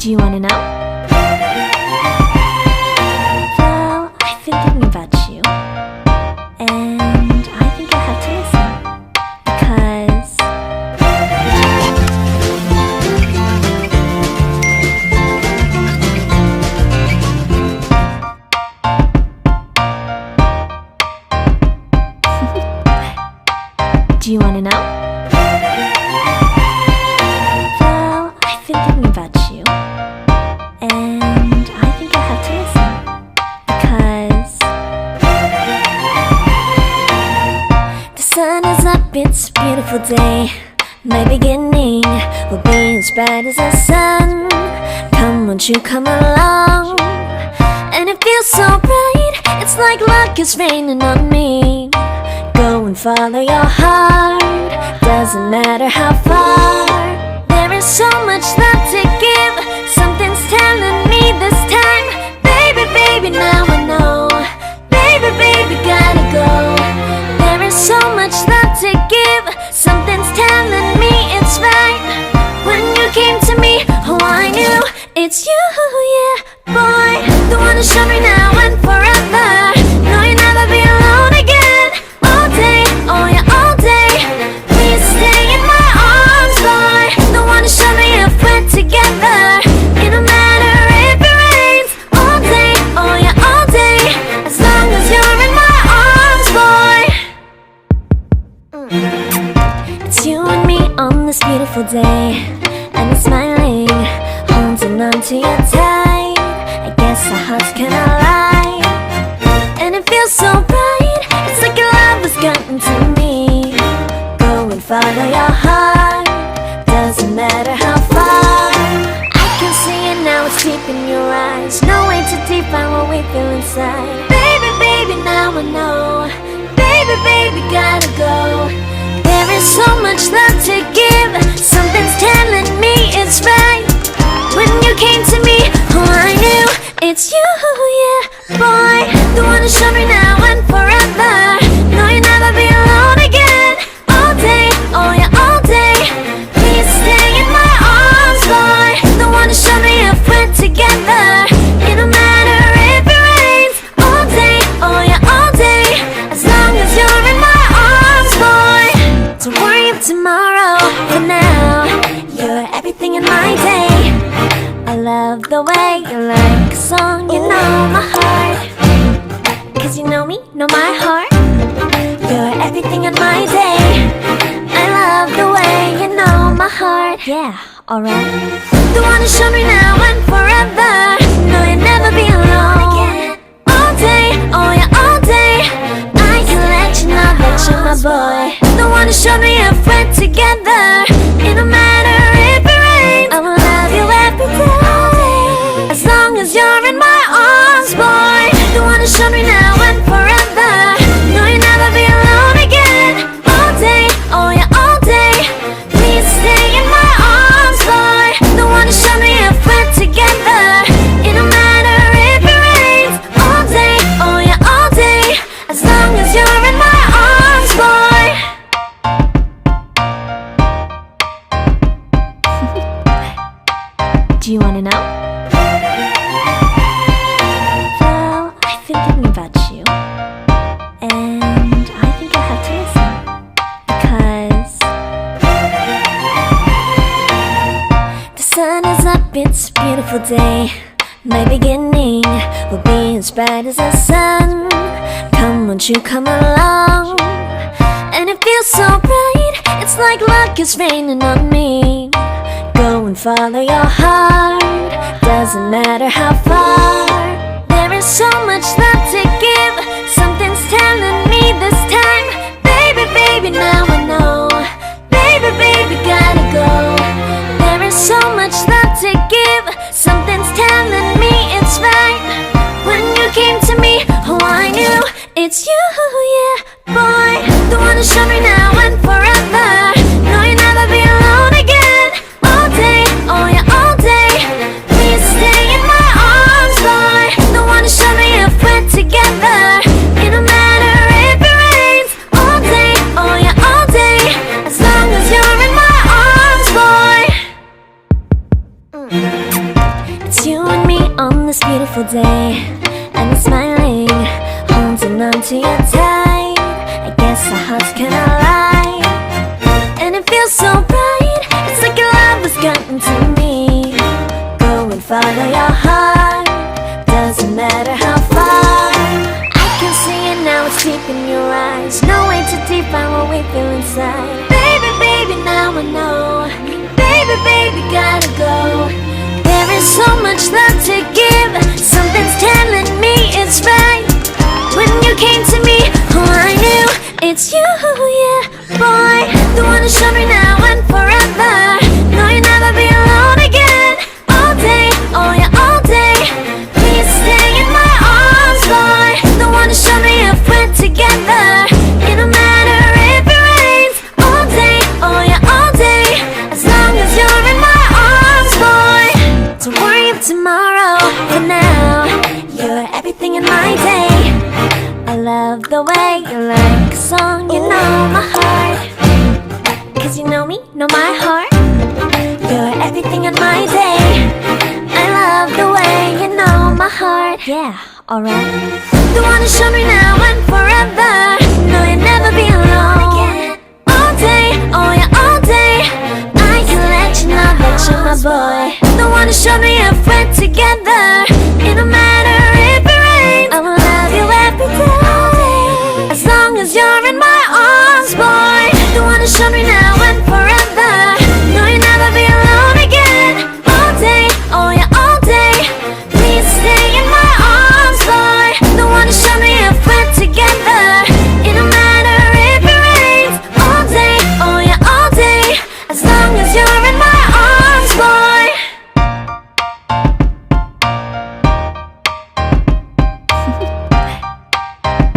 Do you wanna know? Well, I've been thinking about you, and I think I have to listen, because do you wanna know? Well, I've been thinking about you, and I think I have to listen, because the sun is up, it's a beautiful day. My beginning will be as bright as the sun. Come, won't you come along? And it feels so bright, it's like luck is raining on me. Go and follow your heart, doesn't matter how far. There is so much love to give, something's telling me this time. Baby, baby, now I know. Baby, baby, gotta go. There is so much love to give, something's telling me it's right. When you came to me, oh I knew it's you, yeah, boy. The one to show me now and forever. No, you'll never be alone again. All day, oh yeah, all day. Please stay in my arms, boy. The one to show me if we're together. It don't matter if it rains. All day, oh yeah, all day. As long as you're in my arms, boy. It's you and me on this beautiful day, and it's smiling, holding on to you tight. I guess our hearts cannot lie, and it feels so bright. It's like your love has gotten to me. Go and follow your heart, doesn't matter how far. I can see it now, it's deep in your eyes. No way to define what we feel inside. Baby, baby, now I know. Baby, baby, gotta go. There is so much love to give, something's telling me it's right. When you came to me, oh I knew it's you, yeah, boy. The one to show me now and forever. No, you'll never be alone again. All day, oh yeah, all day. Please stay in my arms, boy. The one to show me if we're together. It don't matter if it rains. All day, oh yeah, all day. As long as you're in my arms, boy. Don't worry of tomorrow, for now you're everything in my day. I love the way you like a song, you know my heart. Cause you know me, know my heart. You're everything in my day. I love the way you know my heart. Yeah, alright. The one to show me now and forever. No, you'll never be alone again. All day, oh yeah, all day. I can let you know that you're my boy. The one to show me if we're together. It don't matter if it rains. I will love you every day. As long as you're in my arms, boy. The one to show me now and forever. No, you'll never be alone again. All day, oh yeah, all day. Please stay in my arms, boy. The one to show me if we're together. It don't matter if it rains. All day, oh yeah, all day. As long as you're in my arms, boy. Do you wanna know? Well, I've been thinking about you, and I think I have to listen, because the sun is up, it's a beautiful day. My beginning will be as bright as the sun. Come, won't you come along? And it feels so bright, it's like luck is raining on me. Go and follow your heart, doesn't matter how far. There is so much love to give, something's telling me this time. Baby, baby, now I know. Baby, baby, gotta go. There is so much love to give, something's telling me it's right. When you came to me, oh I knew it's you, yeah, boy. The one to show me now and forever. No, you'll never be alone again. All day, oh yeah, all day. Please stay in my arms, boy. The one to show me if we're I feel inside. Baby, baby, now I know. Baby, baby, gotta go. There is so much love to give. Something's telling me it's right. When you came to me, oh, I knew it's you, yeah, boy. The one to show me now and forever. No, you'll never be alone again. All day, oh yeah, all day. Please stay in my arms, boy. The one to show me if we're together. It don't matter if it rains. All day, oh yeah, all day. As long as you're in my arms, boy. Don't worry of tomorrow. For now, you're everything in my day. I love the way you like a song. You know my heart, 'cause you know me, know my heart. You're everything in my day. I love the way you know my heart. Yeah, alright. The one to show me now and forever. No, you'll never be alone again. All day, oh yeah, all day. I can let you know that you're my boy. The one to show me if we're together. It don't matter if it rains. I will love you every day. As long as you're in my arms, boy. The one to show me now and forever. No, you'll never be alone again. All day, oh yeah, all day. Please stay in my arms, boy. The one to show me if we're together. It don't matter if it rains. All day, oh yeah, all day. As long as you're in my arms, boy.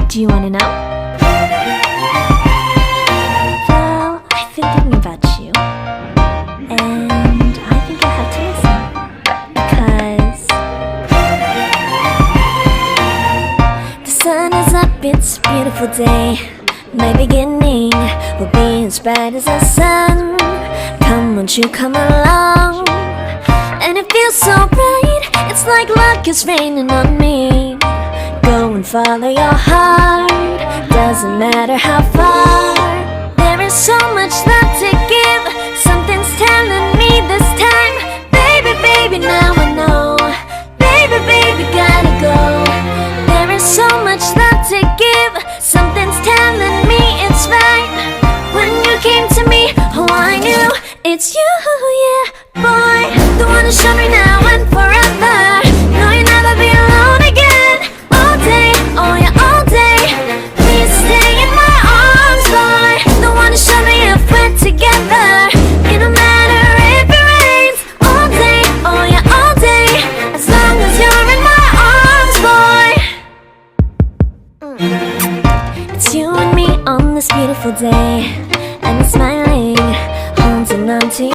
Do you wanna know? Well, I've been thinking about you, and I think I have to listen. Because the sun is up, it's a beautiful day. My beginning will be as bright as the sun. Come, won't you come along? And it feels so bright, it's like luck is raining on me. Go and follow your heart, doesn't matter how far. There is so much love to give. Something's telling me this time. Baby, baby, now I know. Baby, baby, gotta go. There is so much love to give. Something's telling me it's right. When you came to me, oh, I knew it's you, yeah, boy. The one to show me now and forever. No, you'll never be alone again. All day, oh yeah, all day. Please stay in my arms, boy. The one to show me if we're together. It don't matter if it rains. All day, oh yeah, all day. As long as you're in my arms, boy. It's you and me on this beautiful day, and it's smiling.